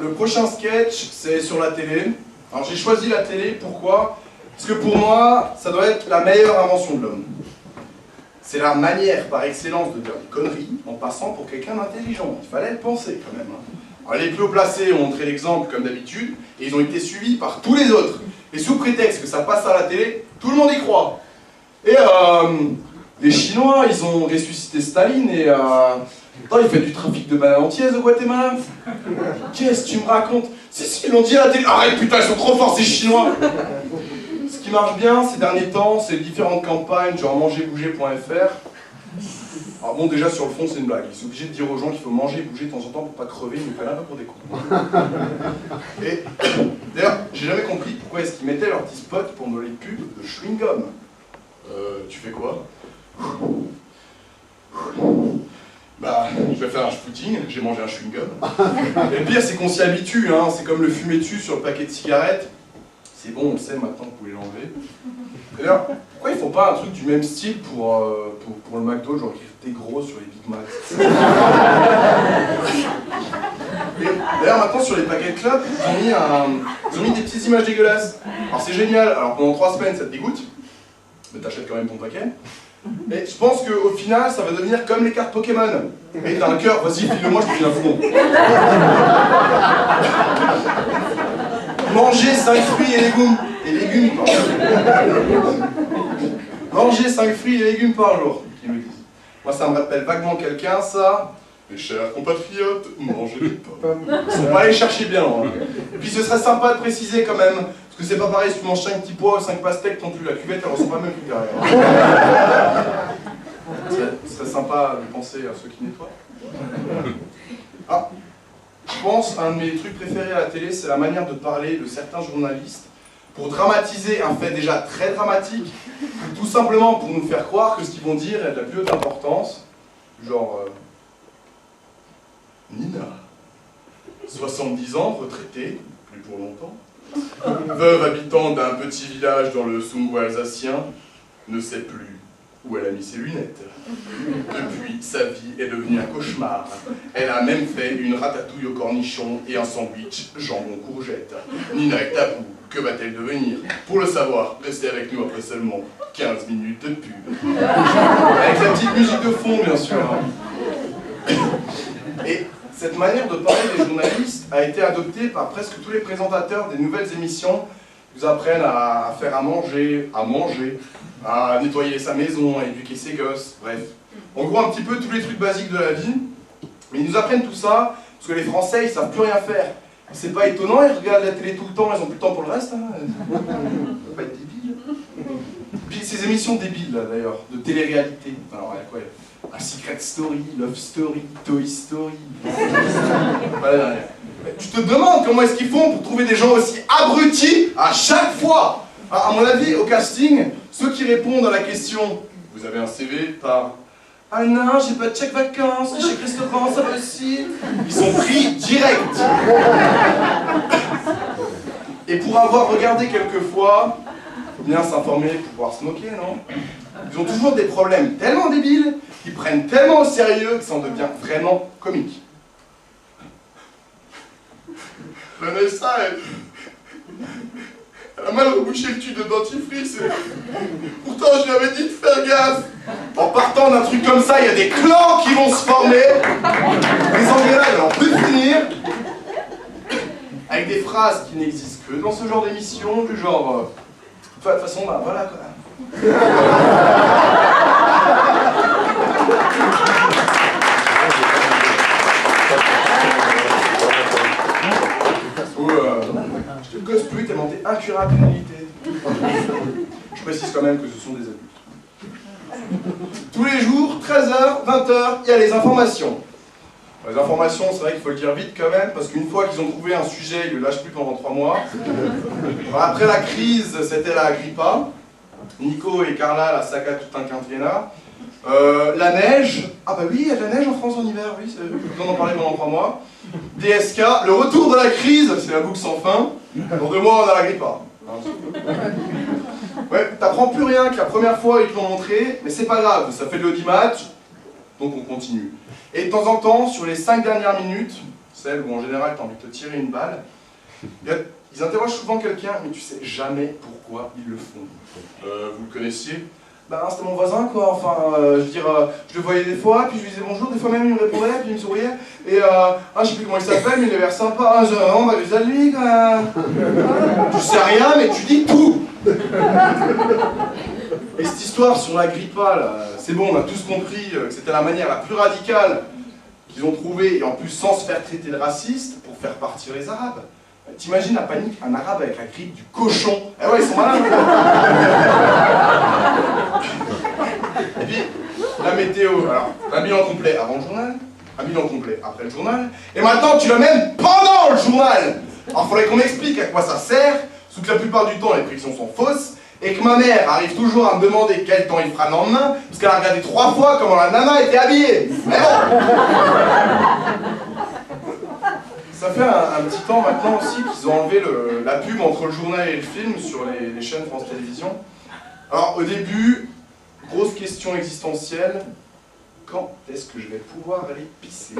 le prochain sketch, c'est sur la télé. Alors j'ai choisi la télé, pourquoi? Parce que pour moi, ça doit être la meilleure invention de l'homme. C'est la manière par excellence de dire des conneries en passant pour quelqu'un d'intelligent. Il fallait le penser quand même. Alors, les plus haut placés ont montré l'exemple comme d'habitude, et ils ont été suivis par tous les autres. Et sous prétexte que ça passe à la télé, tout le monde y croit. Et les Chinois, ils ont ressuscité Staline et il fait du trafic de bananes entières au Guatemala. Qu'est-ce que tu me racontes? Si, ils l'ont dit à la télé. Arrête, putain, ils sont trop forts ces Chinois. Ce qui marche bien ces derniers temps, c'est différentes campagnes, genre mangerbouger.fr. Alors bon, déjà sur le fond, c'est une blague. Ils sont obligés de dire aux gens qu'il faut manger et bouger de temps en temps pour pas crever, ils nous prennent un peu pour des cons. Et d'ailleurs, j'ai jamais compris pourquoi est-ce qu'ils mettaient leur petit spot pour les pubs de chewing-gum. Tu fais quoi? Bah, je vais faire un footing, j'ai mangé un chewing-gum. Et le pire, c'est qu'on s'y habitue, hein. C'est comme le fumer dessus sur le paquet de cigarettes. C'est bon, on le sait maintenant, vous pouvez l'enlever. D'ailleurs, pourquoi ils font pas un truc du même style pour le McDo, genre écrire t'es gros sur les Big Mac? D'ailleurs, maintenant, sur les paquets de club, ils ont mis des petites images dégueulasses. Alors c'est génial, alors pendant 3 semaines, ça te dégoûte, mais t'achètes quand même ton paquet. Et je pense qu'au final, ça va devenir comme les cartes Pokémon. Et t'as un cœur, vas-y, file-le-moi, je te file un front. Manger 5 fruits et légumes par jour. Manger 5 fruits et légumes par jour, qu'ils me disent. Moi, ça me rappelle vaguement quelqu'un, ça. Mes chers compatriotes, mangez des pommes. Ils sont pas allés chercher bien loin. Et puis ce serait sympa de préciser quand même, parce que c'est pas pareil si tu manges 5 petits pois ou 5 pastèques non plus, la cuvette elle ressemble pas même plus derrière. Ce serait sympa de penser à ceux qui nettoient. Ah, je pense un de mes trucs préférés à la télé, c'est la manière de parler de certains journalistes pour dramatiser un fait déjà très dramatique, ou tout simplement pour nous faire croire que ce qu'ils vont dire est de la plus haute importance. Genre, Nina, 70 ans, retraitée, plus pour longtemps, veuve habitante d'un petit village dans le Songwe alsacien, ne sait plus où elle a mis ses lunettes. Depuis, sa vie est devenue un cauchemar. Elle a même fait une ratatouille au cornichon et un sandwich jambon-courgette. Nina est à bout. Que va-t-elle devenir? Pour le savoir, restez avec nous après seulement 15 minutes de pub. Avec la petite musique de fond, bien sûr. Et cette manière de parler des journalistes a été adoptée par presque tous les présentateurs des nouvelles émissions qui nous apprennent à faire à manger, à nettoyer sa maison, à éduquer ses gosses, bref. En gros, un petit peu tous les trucs basiques de la vie. Mais ils nous apprennent tout ça parce que les Français, ils savent plus rien faire. C'est pas étonnant, ils regardent la télé tout le temps, ils ont plus le temps pour le reste. Hein. Ils peuvent pas être débiles. Puis ces émissions débiles, là, d'ailleurs, de télé-réalité. Alors, il y a quoi? Un Secret Story, Love Story, Toy Story. Voilà. Tu te demandes comment est-ce qu'ils font pour trouver des gens aussi abrutis à chaque fois. À mon avis, au casting, ceux qui répondent à la question « Vous avez un CV ?» par « Ah non, j'ai pas de chèque vacances, les chèques restaurant, ça va aussi. » Ils sont pris direct. Et pour avoir regardé quelques fois, faut bien s'informer pour pouvoir se moquer, non? Ils ont toujours des problèmes tellement débiles qu'ils prennent tellement au sérieux que ça en devient vraiment comique. Vanessa, elle a mal rebouché le tube de dentifrice. Pourtant, je lui avais dit de faire gaffe. En partant d'un truc comme ça, il y a des clans qui vont se former. Les engrenages, alors peut finir. Avec des phrases qui n'existent que dans ce genre d'émission, du genre... de toute façon, bah voilà quoi. Je te gosse plus, t'es monté incurable d'humilité. Je précise quand même que ce sont des adultes. Tous les jours, 13h, 20h, il y a les informations. Les informations, c'est vrai qu'il faut le dire vite quand même, parce qu'une fois qu'ils ont trouvé un sujet, ils ne le lâchent plus pendant 3 mois. Alors, après la crise, c'était la Agrippa. Nico et Carla, la saga tout un quinquennat. La neige, ah bah oui, il y a de la neige en France en hiver, oui, on en parlait pendant 3 mois. DSK, le retour de la crise, c'est la boucle sans fin. Dans 2 mois, on a la Agrippa. Ouais, t'apprends plus rien que la première fois ils te l'ont montré, mais c'est pas grave, ça fait de l'audimat, donc on continue. Et de temps en temps, sur les 5 dernières minutes, celle où en général tu as envie de te tirer une balle. Ils interrogent souvent quelqu'un, mais tu sais jamais pourquoi ils le font. Vous le connaissiez? Ben, c'était mon voisin, quoi, enfin, je veux dire, je le voyais des fois, puis je lui disais bonjour, des fois même il me répondait, puis il me souriait, et je sais plus comment il s'appelle, mais il a l'air sympa, j'ai vraiment pas vu ça de lui, quand même. Tu sais rien, mais tu dis tout. Et cette histoire sur l'Agrippa, là, c'est bon, on a tous compris que c'était la manière la plus radicale qu'ils ont trouvée, et en plus sans se faire traiter de raciste, pour faire partir les Arabes. T'imagines la panique, un arabe avec la grippe du cochon. Eh ouais, ils sont malins. Et puis, la météo. Alors, un bilan complet avant le journal, un bilan complet après le journal, et maintenant tu l'as même pendant le journal. Alors, faudrait qu'on m'explique à quoi ça sert, sous que la plupart du temps les prédictions sont fausses, et que ma mère arrive toujours à me demander quel temps il fera le lendemain, parce qu'elle a regardé 3 fois comment la nana était habillée. Mais bon. Ça fait un petit temps maintenant aussi qu'ils ont enlevé la pub entre le journal et le film sur les chaînes France Télévisions. Alors au début, grosse question existentielle, quand est-ce que je vais pouvoir aller pisser?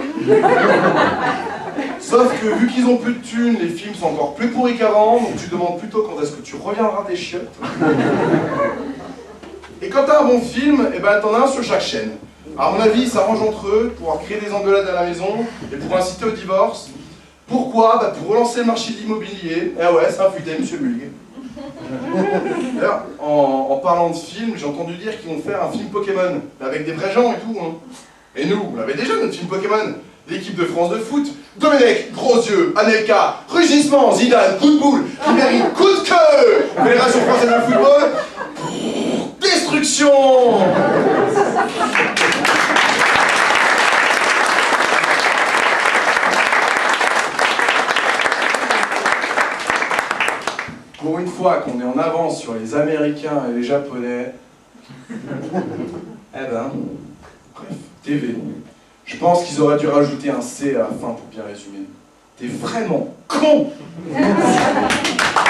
Sauf que vu qu'ils ont plus de thunes, les films sont encore plus pourris qu'avant, donc tu demandes plutôt quand est-ce que tu reviendras des chiottes. Et quand t'as un bon film, eh ben t'en as un sur chaque chaîne. À mon avis, ils s'arrangent entre eux pour pouvoir créer des engueulades à la maison et pour inciter au divorce. Pourquoi? Bah pour relancer le marché de l'immobilier. Eh ouais, c'est un futé, monsieur Mulg. D'ailleurs, en parlant de film, j'ai entendu dire qu'ils vont faire un film Pokémon, avec des vrais gens et tout. Hein. Et nous, on l'avait déjà notre film Pokémon. L'équipe de France de foot, Domenech, gros yeux, Anelka, rugissement, Zidane, coup de boule, Ribéry, coup de queue, Fédération française de football, destruction. Pour une fois qu'on est en avance sur les Américains et les Japonais, eh ben, bref, TV. Je pense qu'ils auraient dû rajouter un C à la fin pour bien résumer. T'es vraiment con!